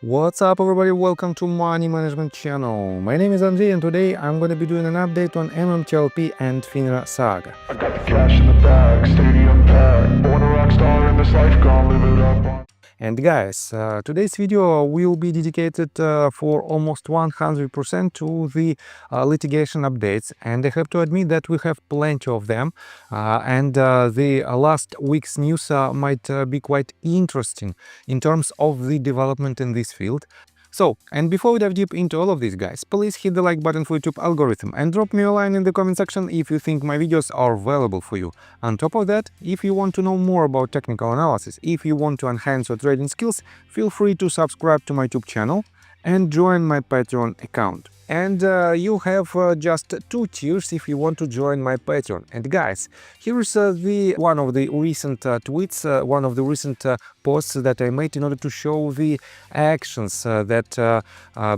What's up everybody, welcome to Money Management channel. My name is Andrei and today I'm going to be doing an update on MMTLP and FINRA saga. I got the cash in the bag, stadium packed. Born a rock star in this life, gonna live it up. And guys, today's video will be dedicated for almost 100% to the litigation updates, and I have to admit that we have plenty of them, and the last week's news might be quite interesting in terms of the development in this field. So, and before we dive deep into all of this, guys, please hit the like button for YouTube algorithm and drop me a line in the comment section if you think my videos are valuable for you. On top of that, if you want to know more about technical analysis, if you want to enhance your trading skills, feel free to subscribe to my YouTube channel and join my Patreon account. And you have just 2 tiers if you want to join my Patreon. And guys, here's one of the recent tweets, one of the recent posts that I made in order to show the actions that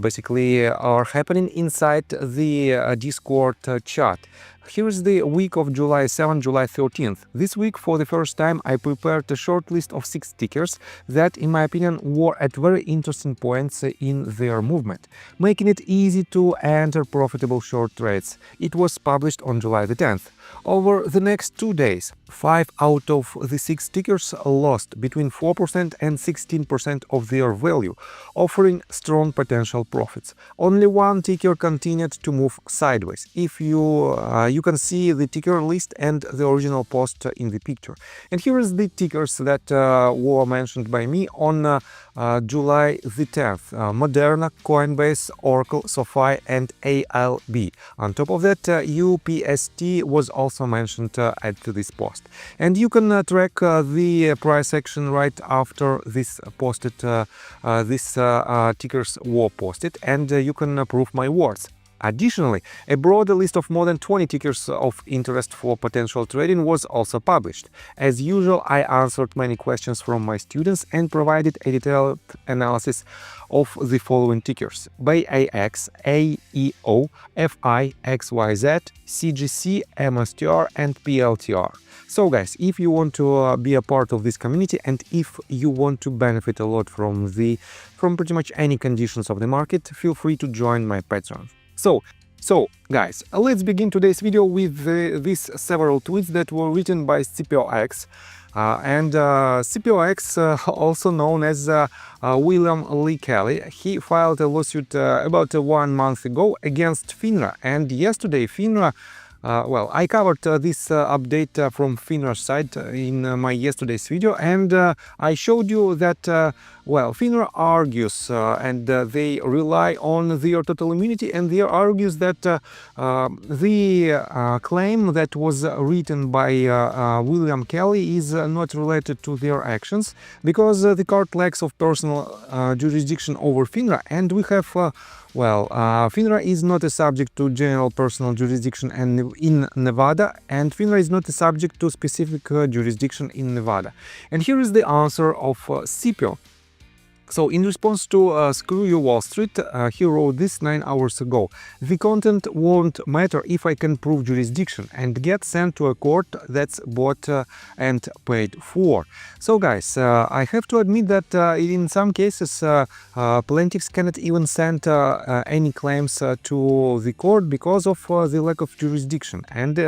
basically are happening inside the Discord chat. Here's the week of July 7, July 13th. This week, for the first time, I prepared a short list of 6 tickers that, in my opinion, were at very interesting points in their movement, making it easy to enter profitable short trades. It was published on July the 10th. Over the next 2 days, 5 out of the 6 tickers lost between 4% and 16% of their value, offering strong potential profits. Only 1 ticker continued to move sideways. If you can see the ticker list and the original post in the picture. And here is the tickers that were mentioned by me on July the 10th. Moderna, Coinbase, Oracle, SoFi and ALB. On top of that, UPST was also mentioned at this post. And you can track the price action right after this posted, tickers were posted, and you can prove my words. Additionally, a broader list of more than 20 tickers of interest for potential trading was also published. As usual, I answered many questions from my students and provided a detailed analysis of the following tickers: BayAX, AEO, FI, XYZ, CGC, MSTR and PLTR. So guys, if you want to be a part of this community and if you want to benefit a lot from pretty much any conditions of the market, feel free to join my Patreon. So guys, let's begin today's video with these several tweets that were written by CPOX. CPOX, also known as William Lee Kelly, he filed a lawsuit about 1 month ago against FINRA. And yesterday FINRA, I covered this update from FINRA's side in my yesterday's video, and I showed you that FINRA argues and they rely on their total immunity, and they argues that the claim that was written by William Kelly is not related to their actions, because the court lacks of personal jurisdiction over FINRA, and we have FINRA is not a subject to general personal jurisdiction in Nevada, and FINRA is not a subject to specific jurisdiction in Nevada. And here is the answer of CPO. So, in response to Screw You Wall Street, he wrote this 9 hours ago: "The content won't matter if I can prove jurisdiction and get sent to a court that's bought and paid for." So guys, I have to admit that in some cases plaintiffs cannot even send any claims to the court because of the lack of jurisdiction, and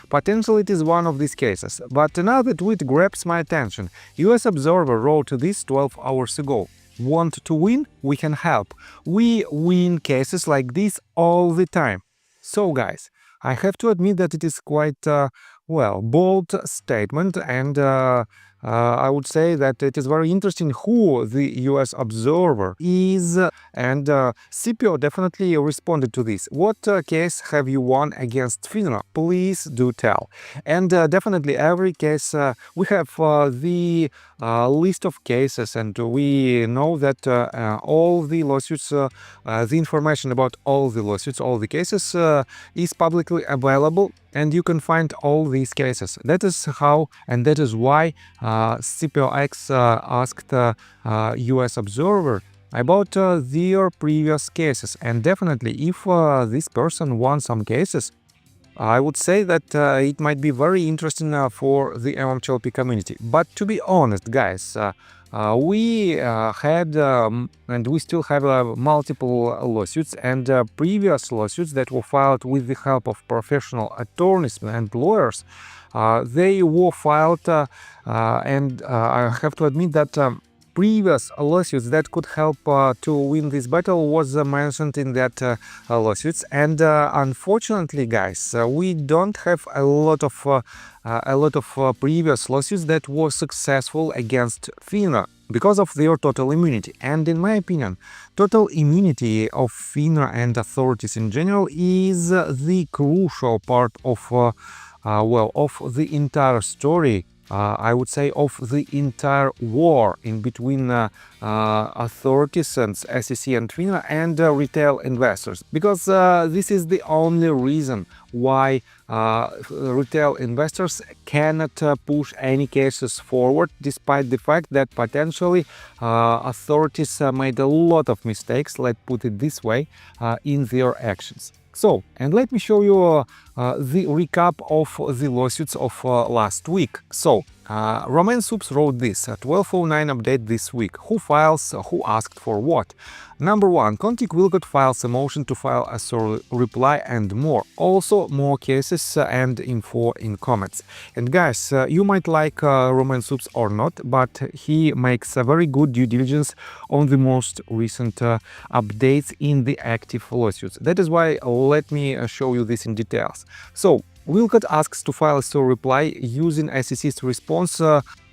potentially it is one of these cases. But another tweet grabs my attention. US Observer wrote this 12 hours ago: "Want to win? We can help. We win cases like this all the time." So guys, I have to admit that it is quite bold statement, and I would say that it is very interesting who the US Observer is, and CPO definitely responded to this. What case have you won against FINRA? Please do tell. And definitely every case, we have the list of cases, and we know that all the lawsuits, the information about all the lawsuits, all the cases is publicly available, and you can find all these cases. That is how, and that is why CPOX asked US Observer about their previous cases. And definitely, if this person won some cases, I would say that it might be very interesting for the MMTLP community. But to be honest, guys, we had and we still have multiple lawsuits and previous lawsuits that were filed with the help of professional attorneys and lawyers. They were filed and I have to admit that previous lawsuits that could help to win this battle was mentioned in that lawsuits, and unfortunately, guys, we don't have a lot of previous lawsuits that were successful against FINRA because of their total immunity. And in my opinion, total immunity of FINRA and authorities in general is the crucial part of of the entire story. I would say of the entire war in between authorities and SEC and FINRA and retail investors, because this is the only reason why retail investors cannot push any cases forward, despite the fact that potentially authorities made a lot of mistakes, let's put it this way, in their actions. So, and let me show you the recap of the lawsuits of last week. So, Roman Soups wrote this, 1209 update this week. Who files, who asked for what? Number 1, Conti Wilcott files a motion to file a SOR reply and more. Also, more cases and info in comments. And guys, you might like Roman Soups or not, but he makes a very good due diligence on the most recent updates in the active lawsuits. That is why let me show you this in details. So, Wilcott asks to file a SOR reply using SEC's response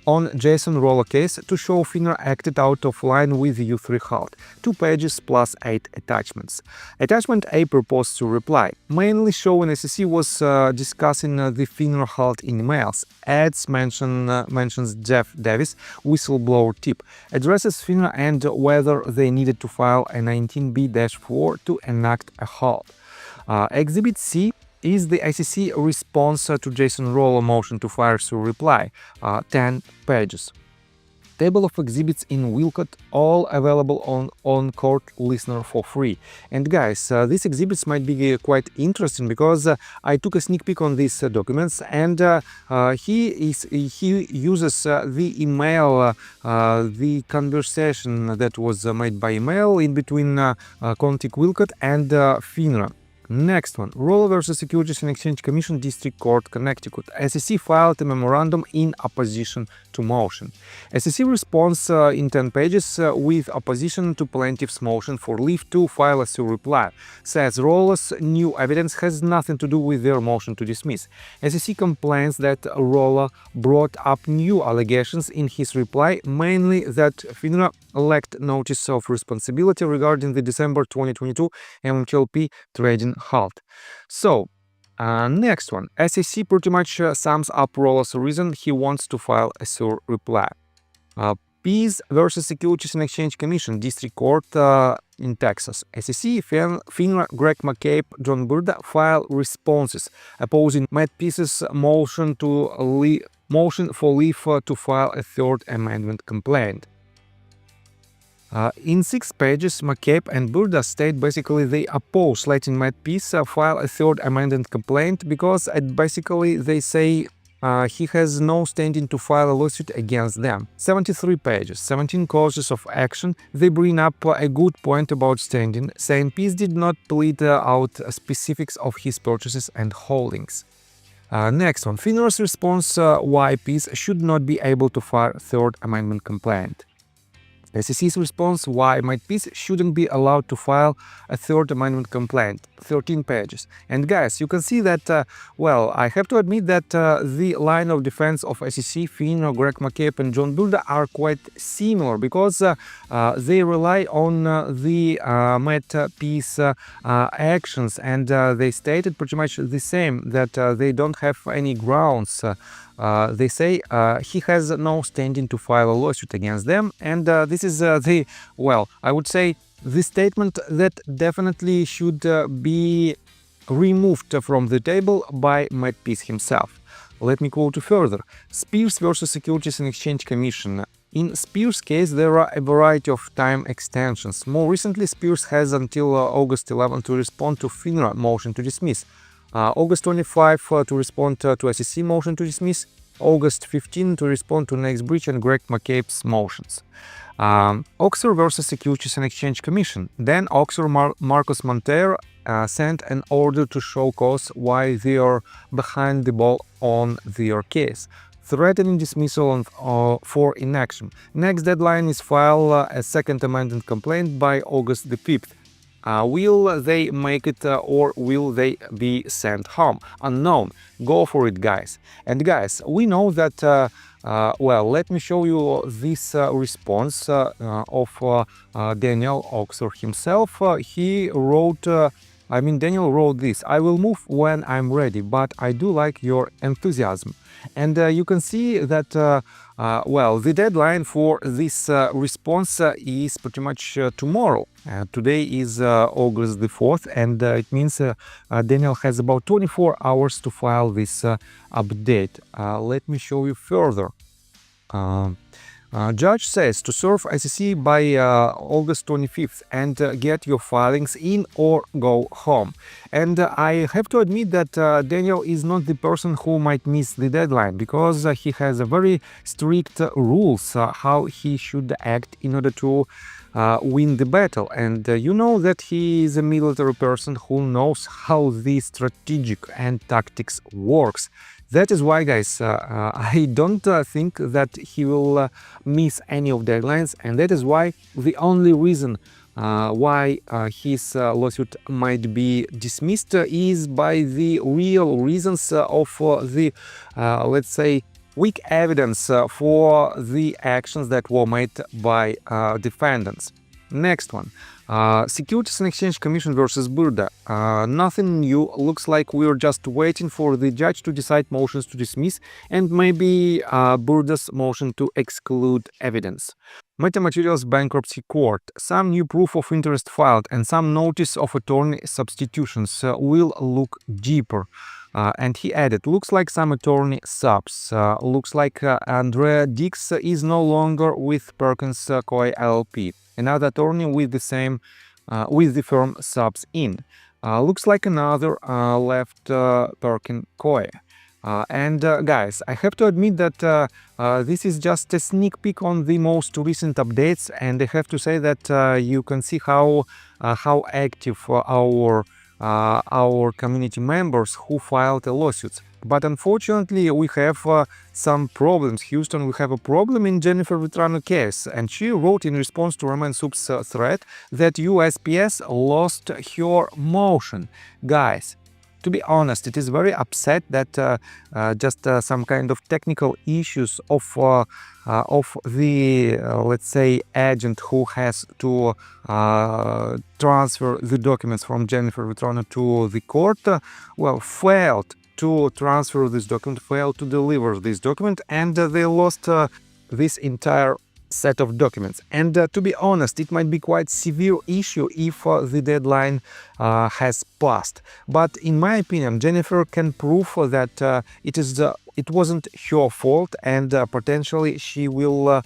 on Jason Roller case to show FINRA acted out of line with U3 halt. 2 pages plus 8 attachments. Attachment A proposed to reply, mainly showing SEC was discussing the FINRA halt in emails. Adds mentions Jeff Davis whistleblower tip. Addresses FINRA and whether they needed to file a 19B-4 to enact a halt. Exhibit C is the SEC response to Jason Roller motion to file SOR reply, 10 pages. Table of exhibits in Wilcott, all available on Court Listener for free. And guys, these exhibits might be quite interesting because I took a sneak peek on these documents, and he uses the email, the conversation that was made by email in between Conti Wilcott and FINRA. Next one, Roller versus Securities and Exchange Commission, District Court, Connecticut. SEC filed a memorandum in opposition to motion. SEC responds in 10 pages with opposition to plaintiff's motion for leave to file a SOR reply. Says Roller's new evidence has nothing to do with their motion to dismiss. SEC complains that Roller brought up new allegations in his reply, mainly that FINRA lacked notice of responsibility regarding the December 2022 MMTLP trading halt. So, next one. SEC pretty much sums up Roller's reason he wants to file a SOR reply. Pease versus Securities and Exchange Commission, District Court in Texas. SEC, FINRA, Greg McCabe, John Burda file responses opposing Matt Pease's motion for leave to file a third amendment complaint. In 6 pages, McCabe and Burda state basically they oppose letting Matt Pease file a third amendment complaint because basically they say he has no standing to file a lawsuit against them. 73 pages, 17 causes of action. They bring up a good point about standing, saying Pease did not plead out specifics of his purchases and holdings. Next one, FINRA's response why Pease should not be able to file a third amendment complaint. SEC's response why Matt Pease shouldn't be allowed to file a third amendment complaint, 13 pages. And guys, you can see that, well, I have to admit that the line of defense of SEC, FINRA, Greg McCabe and John Burda are quite similar because they rely on the Matt Pease actions, and they stated pretty much the same, that they don't have any grounds. They say he has no standing to file a lawsuit against them, and this is I would say the statement that definitely should be removed from the table by Matt Pease himself. Let me quote further. Spears versus Securities and Exchange Commission. In Spears' case, there are a variety of time extensions. More recently, Spears has until August 11 to respond to FINRA motion to dismiss. August 25 to respond to SEC motion to dismiss, August 15 to respond to next breach and Greg McCabe's motions. Oxer versus Securities and Exchange Commission. Then Oxer Marcos Montero sent an order to show cause why they are behind the ball on their case, threatening dismissal for inaction. Next deadline is file a second amended complaint by August the 5th. Will they make it or will they be sent home? Unknown. Go for it, guys. And guys, we know that well, let me show you this response of Daniel Oxer himself. He wrote, Daniel wrote this: I will move when I'm ready, but I do like your enthusiasm. And you can see that, well, the deadline for this response is pretty much tomorrow. Today is August the 4th, and it means Daniel has about 24 hours to file this update. Let me show you further. Judge says to serve SEC by August 25th and get your filings in or go home. And I have to admit that Daniel is not the person who might miss the deadline, because he has a very strict rules how he should act in order to win the battle. And you know that he is a military person who knows how the strategic and tactics works. That is why, guys, I don't think that he will miss any of the deadlines, and that is why the only reason why his lawsuit might be dismissed is by the real reasons of the, let's say, weak evidence for the actions that were made by defendants. Next one. Securities and Exchange Commission versus Burda. Nothing new. Looks like we're just waiting for the judge to decide motions to dismiss and maybe Burda's motion to exclude evidence. Metamaterials Bankruptcy Court. Some new proof of interest filed and some notice of attorney substitutions will look deeper. And he added, looks like some attorney subs. Looks like Andrea Dix is no longer with Perkins Coie LLP. Another attorney with the same, with the firm subs in. Looks like another left Perkins Coie. And guys, I have to admit that this is just a sneak peek on the most recent updates, and I have to say that you can see how active our community members who filed lawsuits. But unfortunately, we have some problems. Houston, we have a problem in Jennifer Vetrano case, and she wrote in response to Roman Soup's threat that USPS lost her motion. Guys, to be honest, it is very upset that just some kind of technical issues of the, let's say, agent who has to transfer the documents from Jennifer Vetrano to the court, well, failed to transfer this document, failed to deliver this document, and they lost this entire set of documents. And to be honest, it might be quite severe issue if the deadline has passed. But in my opinion, Jennifer can prove that it wasn't her fault, and potentially she will,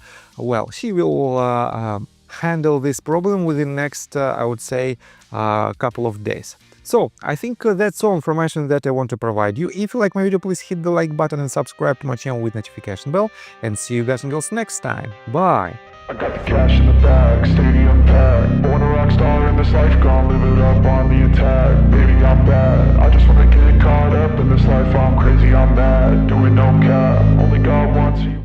handle this problem within next, I would say, couple of days. So, I think that's all information that I want to provide you. If you like my video, please hit the like button and subscribe to my channel with notification bell. And see you guys and girls next time. Bye! I got the cash in the bag, stadium packed. Born a rock star in this life, gone live it up on the attack. Baby, I'm bad, I just wanna get caught up in this life. I'm crazy, I'm mad, doing no cap. Only God wants you.